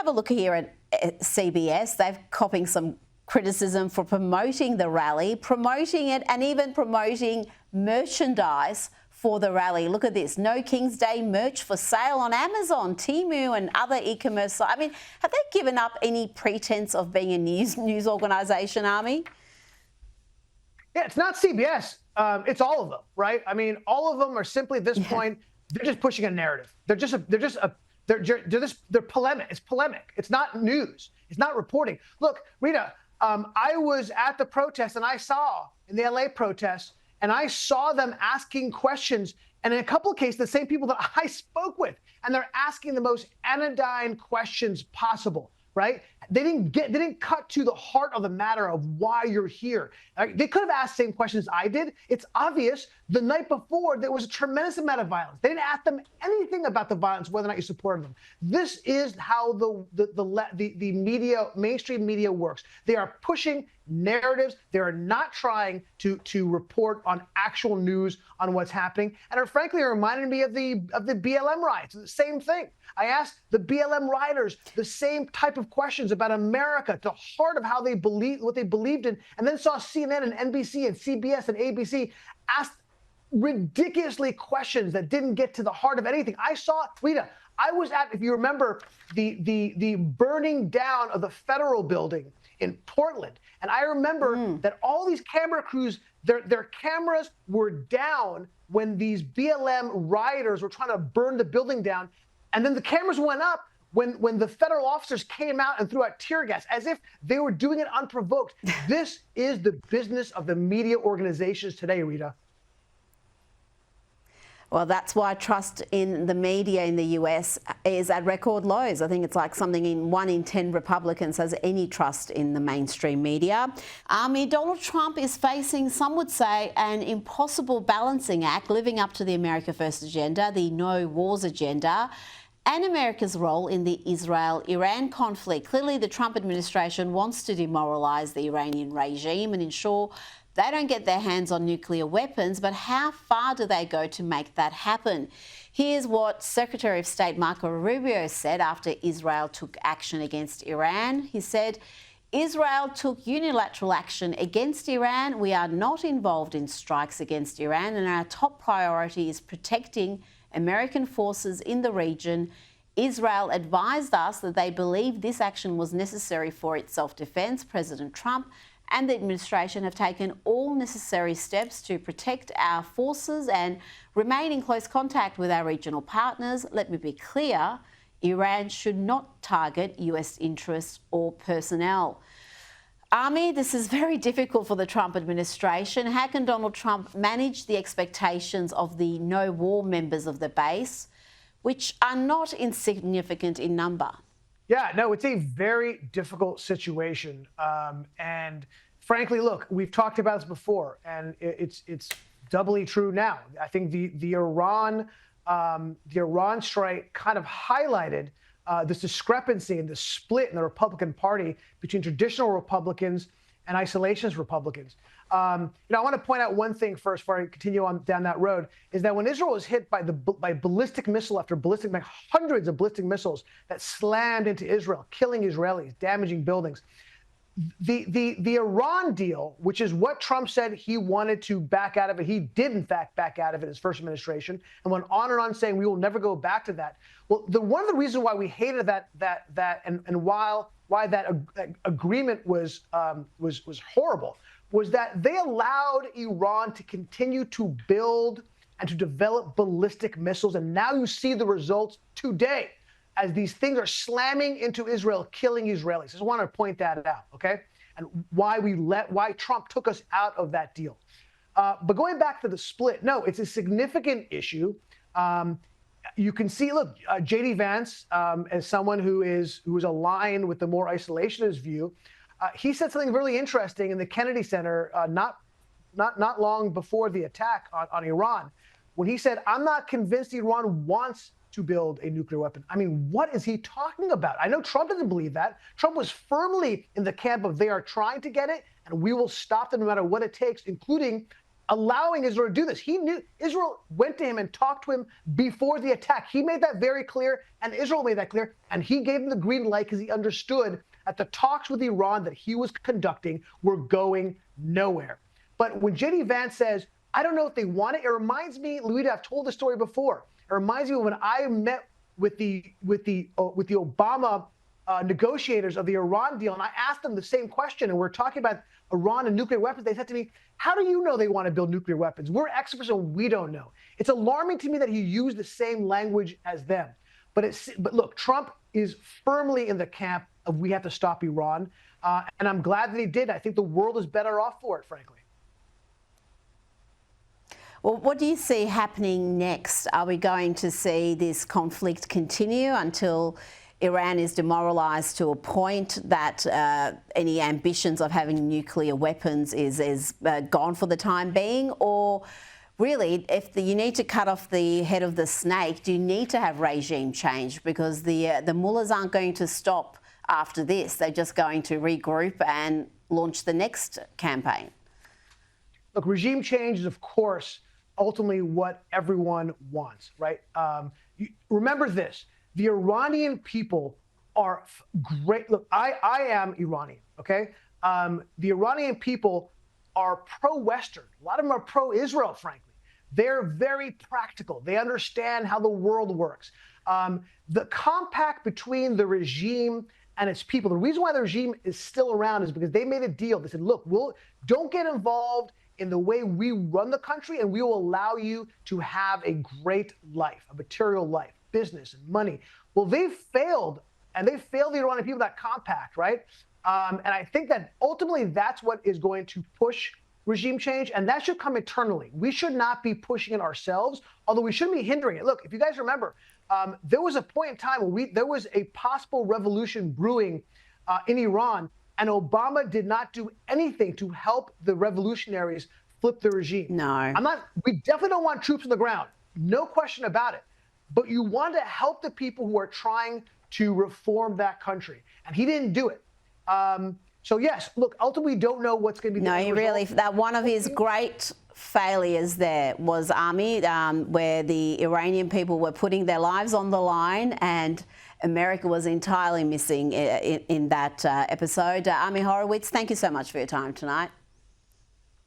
a look here at CBS. They're copping some criticism for promoting the rally, promoting it and even promoting merchandise for the rally. Look at this. No King's Day merch for sale on Amazon, Temu and other e-commerce sites. I mean, have they given up any pretense of being a news organisation, Army? Yeah, it's not CBS. It's all of them, right? I mean, all of them are simply at this point, they're just pushing a narrative. They're polemic. It's polemic. It's not news. It's not reporting. Look, Rita, I was at the protest and I saw in the LA protests, and I saw them asking questions, and in a couple of cases, the same people that I spoke with, and they're asking the most anodyne questions possible, right? They didn't cut to the heart of the matter of why you're here. They could have asked the same questions I did. It's obvious the night before there was a tremendous amount of violence. They didn't ask them anything about the violence, whether or not you supported them. This is how the media, mainstream media works. They are pushing narratives. They are not trying to report on actual news on what's happening, and are frankly reminding me of the BLM riots. The same thing. I asked the BLM rioters the same type of questions about America, the heart of how they believe, what they believed in, and then saw CNN and NBC and CBS and ABC ask ridiculously questions that didn't get to the heart of anything. I saw, Rita, I was at, if you remember, the burning down of the federal building in Portland. And I remember that all these camera crews, their cameras were down when these BLM rioters were trying to burn the building down. And then the cameras went up when the federal officers came out and threw out tear gas, as if they were doing it unprovoked. This is the business of the media organizations today, Rita. Well, that's why trust in the media in the US is at record lows. I think it's like something in 1 in 10 Republicans has any trust in the mainstream media. Donald Trump is facing, some would say, an impossible balancing act, living up to the America First agenda, the no wars agenda, and America's role in the Israel-Iran conflict. Clearly, the Trump administration wants to demoralise the Iranian regime and ensure they don't get their hands on nuclear weapons, but how far do they go to make that happen? Here's what Secretary of State Marco Rubio said after Israel took action against Iran. He said, Israel took unilateral action against Iran. We are not involved in strikes against Iran, and our top priority is protecting American forces in the region. Israel advised us that they believed this action was necessary for its self-defense. President Trump and the administration have taken all necessary steps to protect our forces and remain in close contact with our regional partners. Let me be clear, Iran should not target US interests or personnel. Army, this is very difficult for the Trump administration. How can Donald Trump manage the expectations of the no-war members of the base, which are not insignificant in number? Yeah, no, it's a very difficult situation. And frankly, look, we've talked about this before, and it's doubly true now. I think the Iran strike kind of highlighted this discrepancy and the split in the Republican Party between traditional Republicans and isolationist Republicans. I want to point out one thing first before I continue on down that road, is that when Israel was hit by ballistic missile after ballistic, like hundreds of ballistic missiles that slammed into Israel, killing Israelis, damaging buildings, the Iran deal, which is what Trump said he wanted to back out of it, he did in fact back out of it in his first administration, and went on and on saying we will never go back to that. Well, one of the reasons why we hated that and why that agreement was horrible was that they allowed Iran to continue to build and to develop ballistic missiles. And now you see the results today as these things are slamming into Israel, killing Israelis. I just want to point that out, okay? And why Trump took us out of that deal. But going back to the split, no, it's a significant issue. You can see, look, J.D. Vance, as someone who is aligned with the more isolationist view, he said something really interesting in the Kennedy Center not long before the attack on Iran, when he said, I'm not convinced Iran wants to build a nuclear weapon. I mean, what is he talking about? I know Trump doesn't believe that. Trump was firmly in the camp of they are trying to get it, and we will stop them no matter what it takes, including allowing Israel to do this. He knew Israel went to him and talked to him before the attack. He made that very clear, and Israel made that clear, and he gave him the green light because he understood that the talks with Iran that he was conducting were going nowhere. But when J.D. Vance says, I don't know if they want it, it reminds me, Louisa, I've told the story before. It reminds me of when I met with the Obama negotiators of the Iran deal, and I asked them the same question, and we're talking about Iran and nuclear weapons. They said to me, how do you know they want to build nuclear weapons? We're experts and we don't know. It's alarming to me that he used the same language as them. But look, Trump is firmly in the camp of we have to stop Iran, and I'm glad that he did. I think the world is better off for it, frankly. Well, what do you see happening next? Are we going to see this conflict continue until Iran is demoralised to a point that any ambitions of having nuclear weapons is gone for the time being? Or really, if you need to cut off the head of the snake, do you need to have regime change? Because the mullahs aren't going to stop after this. They're just going to regroup and launch the next campaign. Look, regime change is, of course, ultimately what everyone wants, right? Remember this. The Iranian people are great. Look, I am Iranian, okay? The Iranian people are pro-Western. A lot of them are pro-Israel, frankly. They're very practical. They understand how the world works. The compact between the regime and its people, the reason why the regime is still around is because they made a deal. They said, look, don't get involved in the way we run the country, and we will allow you to have a great life, a material life, business and money. Well, they've failed, and they failed the Iranian people, that compact, right? And I think that ultimately that's what is going to push regime change, and that should come internally. We should not be pushing it ourselves, although we shouldn't be hindering it. Look, if you guys remember, there was a point in time where there was a possible revolution brewing in Iran, and Obama did not do anything to help the revolutionaries flip the regime. No. We definitely don't want troops on the ground. No question about it. But you want to help the people who are trying to reform that country. And he didn't do it. So yes, look, ultimately we don't know what's going to be the end result. That one of his great failures there was Army, where the Iranian people were putting their lives on the line, and America was entirely missing in that episode. Ami Horowitz, thank you so much for your time tonight.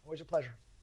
Always a pleasure.